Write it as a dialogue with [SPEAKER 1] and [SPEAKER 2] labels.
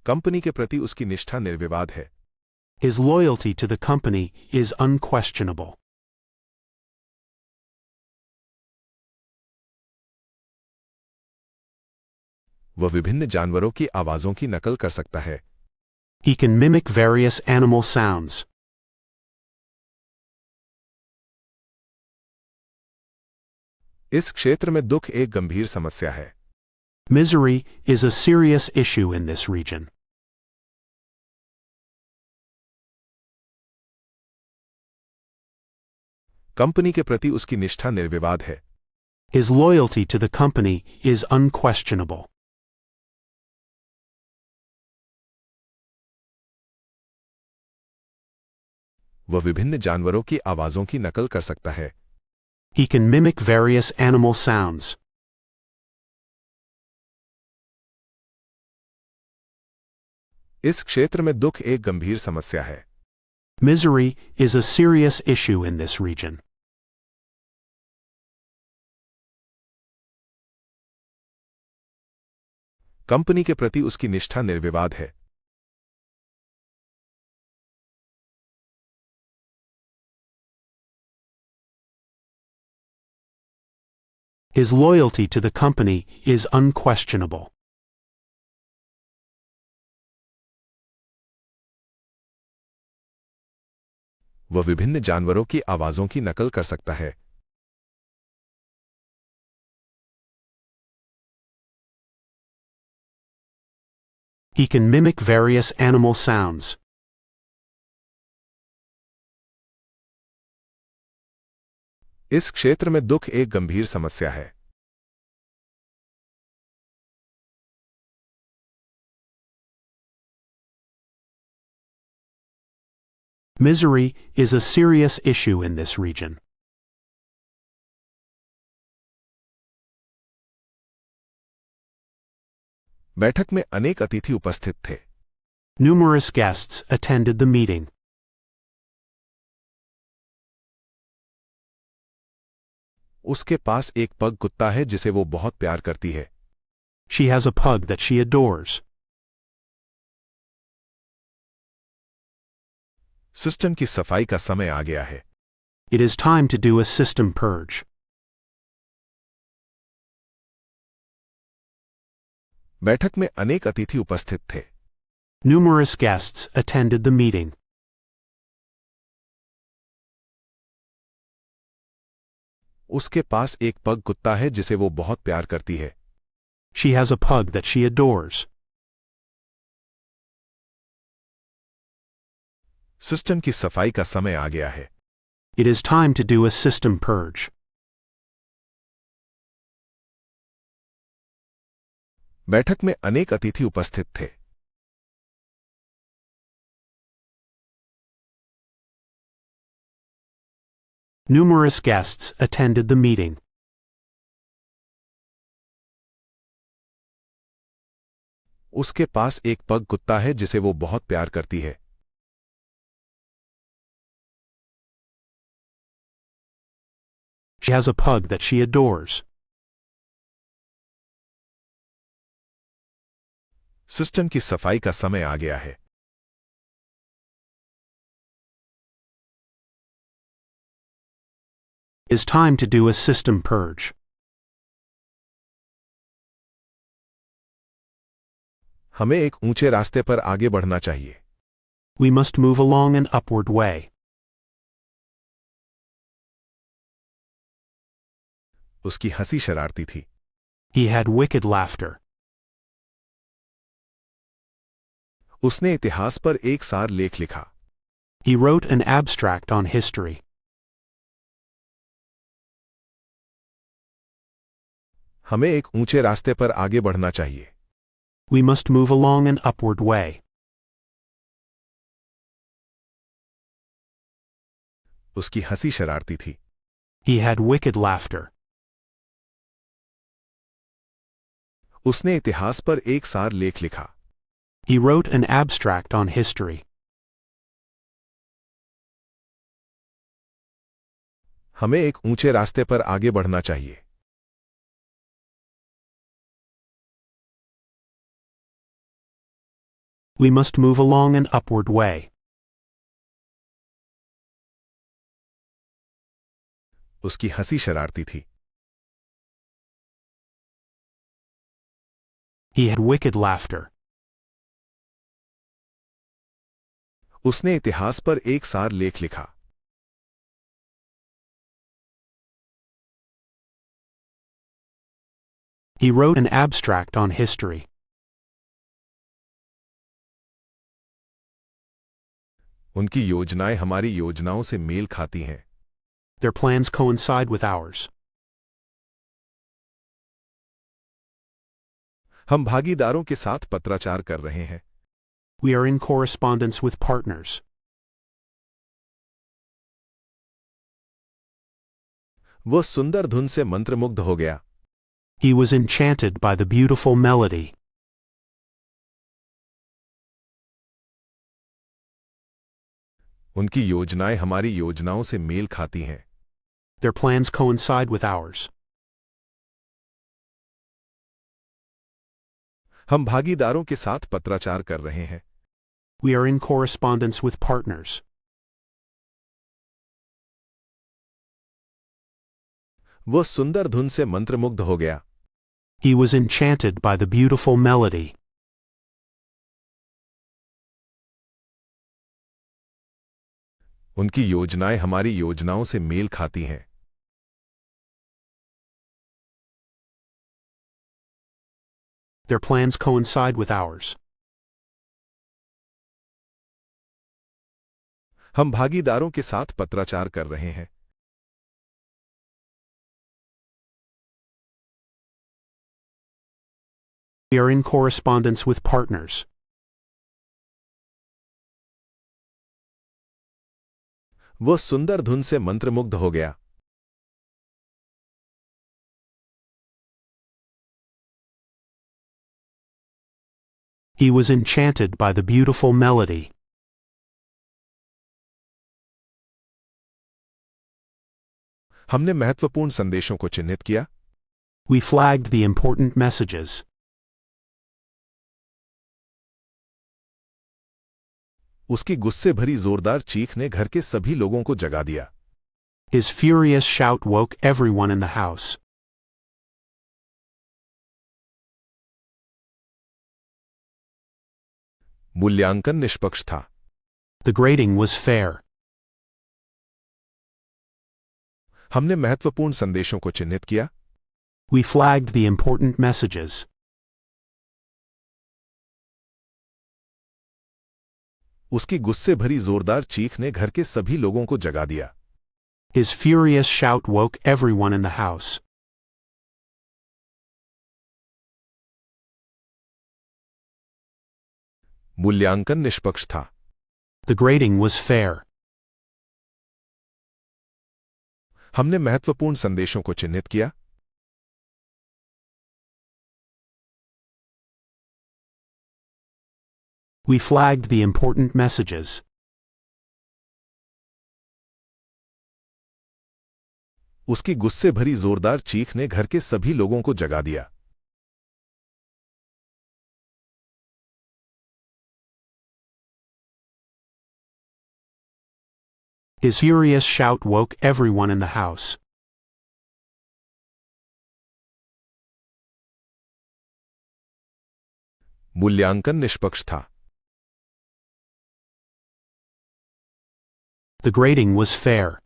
[SPEAKER 1] Company के प्रति उसकी निष्ठा निर्विवाद है।
[SPEAKER 2] His loyalty to the company is unquestionable.
[SPEAKER 1] वह विभिन्न जानवरों की आवाजों की नकल कर सकता है।
[SPEAKER 2] He can mimic various animal sounds.
[SPEAKER 1] इस क्षेत्र में दुख एक गंभीर समस्या है।
[SPEAKER 2] Misery is a serious issue in this region.
[SPEAKER 1] Company के प्रति उसकी निष्ठा निर्विवाद है।
[SPEAKER 2] His loyalty to the company is unquestionable.
[SPEAKER 1] वह विभिन्न जानवरों की आवाजों की नकल कर सकता है।
[SPEAKER 2] He can mimic various animal sounds.
[SPEAKER 1] इस क्षेत्र में दुख एक गंभीर समस्या है।
[SPEAKER 2] Misery is a serious issue in this region.
[SPEAKER 1] Company के प्रति उसकी निष्ठा निर्विवाद है।
[SPEAKER 2] His loyalty to the company is unquestionable.
[SPEAKER 1] वह विभिन्न जानवरों की आवाजों की नकल कर सकता है।
[SPEAKER 2] He can mimic various animal sounds.
[SPEAKER 1] इस क्षेत्र में दुख एक गंभीर समस्या है।
[SPEAKER 2] Misery is a serious issue in this region.
[SPEAKER 1] बैठक में अनेक अतिथि उपस्थित थे।
[SPEAKER 2] Numerous guests attended the meeting.
[SPEAKER 1] उसके पास एक पग कुत्ता है जिसे वो बहुत प्यार करती है।
[SPEAKER 2] She has a pug that she adores.
[SPEAKER 1] System की सफाई का समय आ गया है।
[SPEAKER 2] It is time to do a system purge.
[SPEAKER 1] बैठक में अनेक अतिथि उपस्थित थे।
[SPEAKER 2] Numerous guests attended the meeting.
[SPEAKER 1] उसके पास एक पग कुत्ता है जिसे वो बहुत प्यार करती है।
[SPEAKER 2] She has a pug that she adores.
[SPEAKER 1] System की सफाई का समय आ गया है।
[SPEAKER 2] It is time to do a system purge.
[SPEAKER 1] बैठक में अनेक अतिथि उपस्थित थे।
[SPEAKER 2] Numerous guests attended the meeting.
[SPEAKER 1] उसके पास एक पग कुत्ता है जिसे वो बहुत प्यार करती है।
[SPEAKER 2] She has a pug that she adores.
[SPEAKER 1] System की सफाई का समय आ गया है।
[SPEAKER 2] It is time to do a system purge.
[SPEAKER 1] हमें एक ऊंचे रास्ते पर आगे बढ़ना चाहिए।
[SPEAKER 2] We must move along an upward way.
[SPEAKER 1] उसकी हंसी शरारती थी।
[SPEAKER 2] He had wicked laughter.
[SPEAKER 1] उसने इतिहास पर एक सार लेख लिखा।
[SPEAKER 2] He wrote an abstract on history.
[SPEAKER 1] हमें एक ऊंचे रास्ते पर आगे बढ़ना चाहिए।
[SPEAKER 2] We must move along an upward way.
[SPEAKER 1] उसकी हंसी शरारती थी।
[SPEAKER 2] He had wicked laughter.
[SPEAKER 1] उसने इतिहास पर एक सार लेख लिखा।
[SPEAKER 2] He wrote an abstract on history.
[SPEAKER 1] हमें एक ऊंचे रास्ते पर आगे बढ़ना चाहिए।
[SPEAKER 2] We must move along an upward way.
[SPEAKER 1] उसकी हंसी शरारती थी।
[SPEAKER 2] He had wicked laughter.
[SPEAKER 1] उसने इतिहास पर एक सार लेख लिखा।
[SPEAKER 2] He wrote an abstract on history.
[SPEAKER 1] उनकी योजनाएं हमारी योजनाओं से मेल खाती हैं।
[SPEAKER 2] Their plans coincide with ours.
[SPEAKER 1] हम भागीदारों के साथ पत्राचार कर रहे हैं।
[SPEAKER 2] We are in correspondence with partners.
[SPEAKER 1] वो सुंदर धुन से मंत्रमुग्ध हो गया।
[SPEAKER 2] He was enchanted by the beautiful melody.
[SPEAKER 1] उनकी योजनाएं हमारी योजनाओं से मेल खाती हैं।
[SPEAKER 2] Their plans coincide with ours.
[SPEAKER 1] हम भागीदारों के साथ पत्राचार कर रहे हैं।
[SPEAKER 2] We are in correspondence with partners.
[SPEAKER 1] वो सुंदर धुन से मंत्रमुग्ध हो गया।
[SPEAKER 2] He was enchanted by the beautiful melody.
[SPEAKER 1] उनकी योजनाएं हमारी योजनाओं से मेल खाती हैं।
[SPEAKER 2] Their plans coincide with ours.
[SPEAKER 1] हम भागीदारों के साथ पत्राचार कर रहे हैं।
[SPEAKER 2] We are in correspondence with partners.
[SPEAKER 1] वो सुंदर धुन से मंत्रमुग्ध हो गया।
[SPEAKER 2] He was enchanted by the beautiful melody.
[SPEAKER 1] हमने महत्वपूर्ण संदेशों को चिन्हित किया।
[SPEAKER 2] We flagged the important messages.
[SPEAKER 1] उसकी गुस्से भरी जोरदार चीख ने घर के सभी लोगों को जगा दिया।
[SPEAKER 2] His furious shout woke everyone in the house.
[SPEAKER 1] मूल्यांकन निष्पक्ष था।
[SPEAKER 2] The grading was fair.
[SPEAKER 1] हमने महत्वपूर्ण संदेशों को चिन्हित किया।
[SPEAKER 2] We flagged the important messages.
[SPEAKER 1] उसकी गुस्से भरी जोरदार चीख ने घर के सभी लोगों को जगा दिया।
[SPEAKER 2] His furious shout woke everyone in the house.
[SPEAKER 1] मूल्यांकन निष्पक्ष था।
[SPEAKER 2] The grading was fair.
[SPEAKER 1] हमने महत्वपूर्ण संदेशों को चिन्हित किया।
[SPEAKER 2] We flagged the important messages.
[SPEAKER 1] उसकी गुस्से भरी जोरदार चीख ने घर के सभी लोगों को जगा दिया।
[SPEAKER 2] His furious shout woke everyone in the house.
[SPEAKER 1] मूल्यांकन निष्पक्ष था।
[SPEAKER 2] The grading was fair.